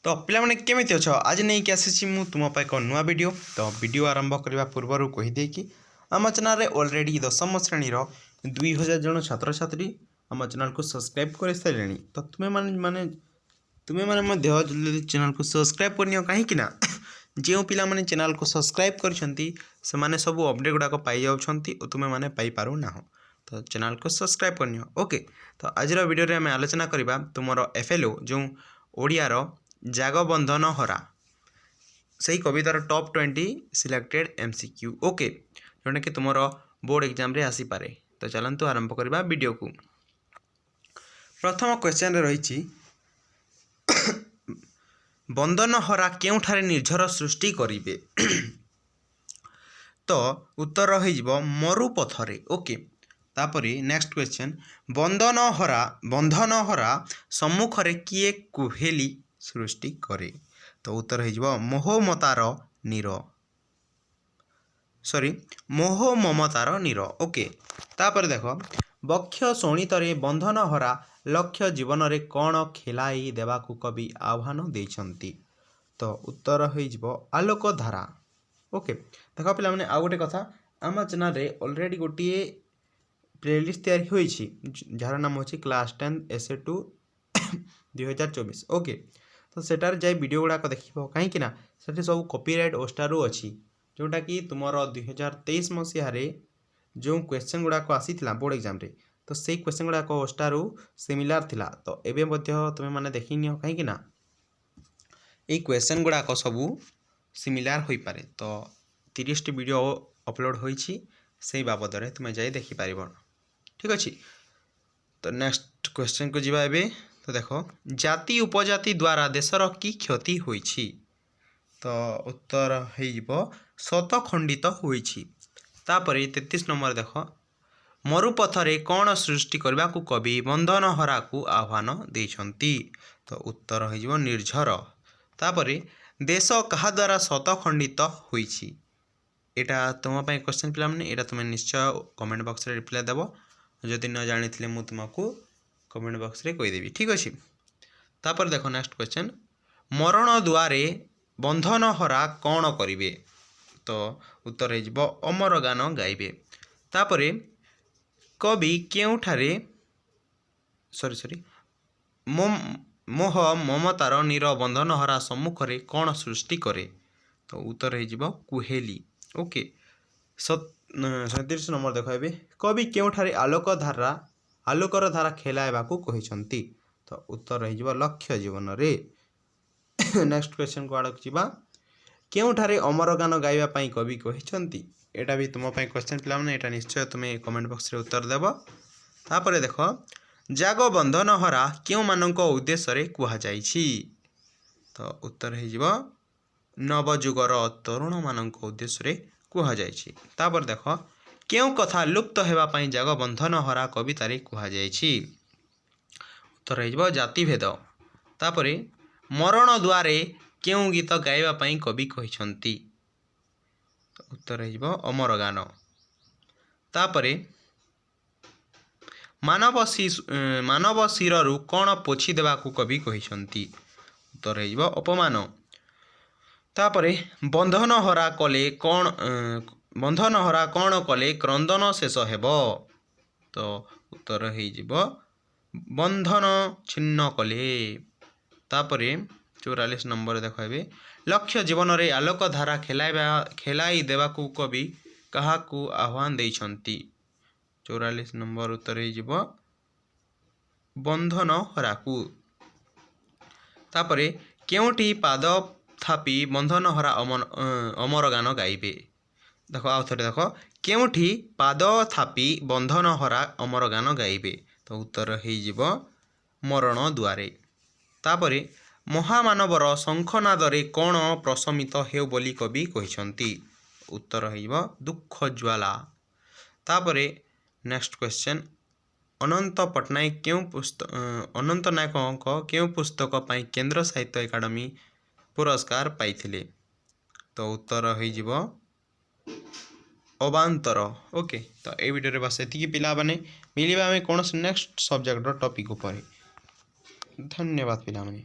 तो पिलाने केमिति अछ आज नहीं कि आसी मु तुम एक नुआ वीडियो। तो वीडियो आरंभ करने पूर्व कहीदे कि आम चैनल रे ऑलरेडी 10वीं श्रेणी 2000 जन छात्र छात्री आम चैनल को सब्सक्राइब कर सारे। तो तुम्हें जल्दी चैनल को सब्सक्राइब करनी कहीं ना जो पिला माने चैनल को सब्सक्राइब कर सब अपडेट गुड़ाक पाई जाऊँगी और तुम्हें मैंने पाइपारू ना। तो चैनल को सब्सक्राइब करनी ओके। तो आज वीडियो आम आलोचना करवा तुम एफएलओ जो ओडियार जागबंधन हरा से कवितार टॉप 20 सिलेक्टेड एमसीक्यू ओके जोटा कि तुम बोर्ड एग्जाम रे आसीपे। तो चलतु आरंभ करवा वीडियो को। प्रथम क्वेश्चन रही बंधन हरा केउठारे निर्झर सृष्टि करिवे तो उत्तर हो मरुपथरे ओके। तापर नेक्स्ट क्वेश्चन बंधन हरा सम्मुखरे किए कुहेली सृष्टि करे तो उत्तर हो मोह ममतार नीर ओके। तापर देख बक्ष शोणितरे बंधन हरा लक्ष्य जीवन रे कौन खेलाई देवाकू कवि आह्वान देइछंती तो उत्तर हो आलोक धारा ओके। देख पिला माने आ गोटे कथा आम चैनल रे ऑलरेडी गोटे प्लेलिस्ट तैयारी होईछि जार नाम होछि क्लास 10 एसे 2 2024 ओके। तो सेटार जाए वीडियो गुड़ाक देख कहीं से सब कॉपीराइट ओस्टारू अच्छी जोटा कि तुम 2023 मसीह जो क्वेश्चन गुड़ाक आसी बोर्ड एग्जाम रे तो से क्वेश्चन गुड़ाक ओस्टारू सिमिलार थिला। तो एबे तुम्हें मैंने देखी नियो कहीं ये क्वेश्चन गुड़ाक सबू सिमिलार हो पारे। तो 30 वीडियो अपलोड होईछि से बाबद में तुम्हें जाए देखिपार ठीक अच्छे। तो नेक्स्ट क्वेश्चन को जीवा एबे। तो देख जाति उपजाति द्वारा देशर की क्षति होईछि तो उत्तर हो शतखंडित होईछि। तापर 33 नंबर देख मरुपथरे कौन सृष्टि करने को कवि बंधन हरा को आह्वान देइछंती तो उत्तर हो निर्झर। तापर देश कहा द्वारा शतखंडित होईछि एटा तुम क्वेश्चन पिला माने एटा तुम निश्चय कमेंट बॉक्स रे रिप्लाई देव जदि न जानी मु तुमको कमेंट बॉक्स रे कहीदेवी ठीक अच्छे। तापर देख नेक्स्ट क्वेश्चन मरण द्वारे बंधन हरा कौन करिवे तो उत्तर हो अमर गान गाइबे। तापर कवि केउठारे मोह ममतार नीर बंधन हरा सम्मुखरे कौन सृष्टि करे तो उत्तर हो कुहेली ओके। 37 नंबर देख कवि केउठारे आलोकर धारा खेलाइबाकू कहिसंती तो उत्तर हो लक्ष्य जीवन रे। नेक्स्ट क्वेश्चन को आड़क जीवा केउठारे अमर गान गाइबा पई कवि कहिसंती एटा भी तुम क्वेश्चन पिला माने एटा निश्चय तुम्हें कमेंट बॉक्स रे उत्तर देव। तापर देख जागबंधन हरा केउ मानक उद्देश्य रे कुहा जाइछि तो उत्तर हो नवजुगर तरुण मानक उद्देश्य रे कुहा जाइछि। तापर देख केउ कथा लुप्त हेबा पई जागबंधन हरा कवितारे कुहा जाइछि उत्तर हो जातिभेद। तापर मरण द्वारे केउ गीत गाइबा पई कवि कहिसंती उत्तर हो अमर गान। तापर मानव शिररू कौन पोछि देवाकू कवि कहिसंती उत्तर हो अपमान। तापर बंधन हरा कौन कले क्रंदन शेष हेब तो उत्तर हो बंधन छिन्न कले। तापर 44 नंबर देखे लक्ष्य जीवन रे आलोक धारा खेलाई देवाकू कवि काहाकू आह्वान देइछंती 44 नंबर उत्तर हो बंधन हराकू। तापर केउठी पाद थापी बंधन हरा अमर गान गाइबे देख आउ थे देख केउठी पाद थापी बंधन हरा अमर गान गाइबे तो उत्तर हो मरण द्वारे। तापर महामानवर शंखनादरे कौन प्रशमित हेउ बोली कवि कहिसंती उत्तर हो दुख ज्वाला। तापर नेक्स्ट क्वेश्चन अनंत नायक केउ पुस्तक पाई केंद्र साहित्य एकाडेमी पुरस्कार पाइथिले तो उत्तर हो अबांतर ओके। तो ये वीडियो बस एतिकी पिला माने मिलिबा आमे कौन नेक्स्ट सब्जेक्ट टॉपिक ऊपर। धन्यवाद पिला माने।